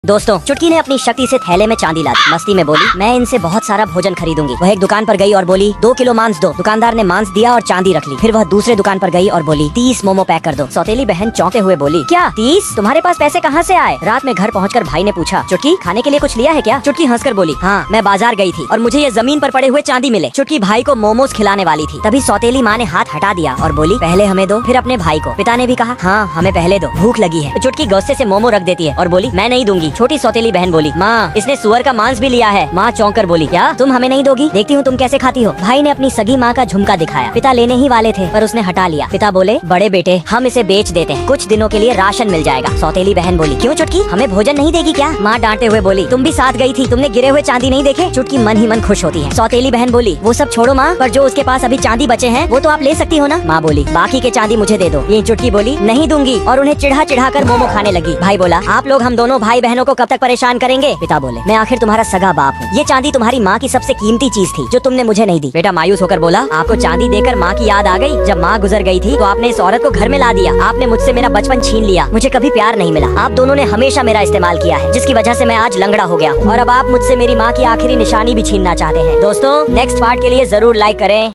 दोस्तों, चुटकी ने अपनी शक्ति से थैले में चांदी ला दी। मस्ती में बोली, मैं इनसे बहुत सारा भोजन खरीदूंगी। वह एक दुकान पर गई और बोली, 2 किलो मांस दो। दुकानदार ने मांस दिया और चांदी रख ली। फिर वह दूसरे दुकान पर गई और बोली, 30 मोमो पैक कर दो। सौतेली बहन चौंके हुए बोली, क्या 30? तुम्हारे पास पैसे कहाँ से आए? रात में घर पहुँचकर भाई ने पूछा, चुटकी खाने के लिए कुछ लिया है क्या? चुटकी हंसकर बोली, हाँ, मैं बाजार गई थी और मुझे ये जमीन पर पड़े हुए चांदी मिले। चुटकी भाई को मोमोज खिलाने वाली थी, तभी सौतेली माँ ने हाथ हटा दिया और बोली, पहले हमें दो, फिर अपने भाई को। पिता ने भी कहा, हाँ, हमें पहले दो, भूख लगी है। चुटकी गुस्से से मोमो रख देती है और बोली, मैं नहीं दूंगी। छोटी सौतेली बहन बोली, माँ, इसने सुअर का मांस भी लिया है। माँ चौंक कर बोली, क्या तुम हमें नहीं दोगी? देखती हूँ तुम कैसे खाती हो। भाई ने अपनी सगी माँ का झुमका दिखाया। पिता लेने ही वाले थे पर उसने हटा लिया। पिता बोले, बड़े बेटे, हम इसे बेच देते हैं, कुछ दिनों के लिए राशन मिल जाएगा। सौतेली बहन बोली, क्यों चुटकी, हमें भोजन नहीं देगी क्या? माँ डांटते हुए बोली, तुम भी साथ गई थी, तुमने गिरे हुए चांदी नहीं देखे? चुटकी मन ही मन खुश होती है। सौतेली बहन बोली, वो सब छोड़ो माँ, पर जो उसके पास अभी चांदी बचे हैं वो तो आप ले सकती हो ना? माँ बोली, बाकी के चांदी मुझे दे दो। ये चुटकी बोली, नहीं दूंगी, और उन्हें चिढ़ा चिढ़ा कर मोमो खाने लगी। भाई बोला, आप लोग हम दोनों भाई बहनों को कब तक परेशान करेंगे? पिता बोले, मैं आखिर तुम्हारा सगा बाप हूँ। ये चांदी तुम्हारी माँ की सबसे कीमती चीज थी जो तुमने मुझे नहीं दी। बेटा मायूस होकर बोला, आपको चांदी देकर माँ की याद आ गई? जब माँ गुजर गई थी तो आपने इस औरत को घर में ला दिया। आपने मुझसे मेरा बचपन छीन लिया, मुझे कभी प्यार नहीं मिला। आप दोनों ने हमेशा मेरा इस्तेमाल किया है, जिसकी वजह से मैं आज लंगड़ा हो गया हूँ। और अब आप मुझसे मेरी माँ की आखिरी निशानी भी छीनना चाहते हैं। दोस्तों, नेक्स्ट पार्ट के लिए जरूर लाइक करें।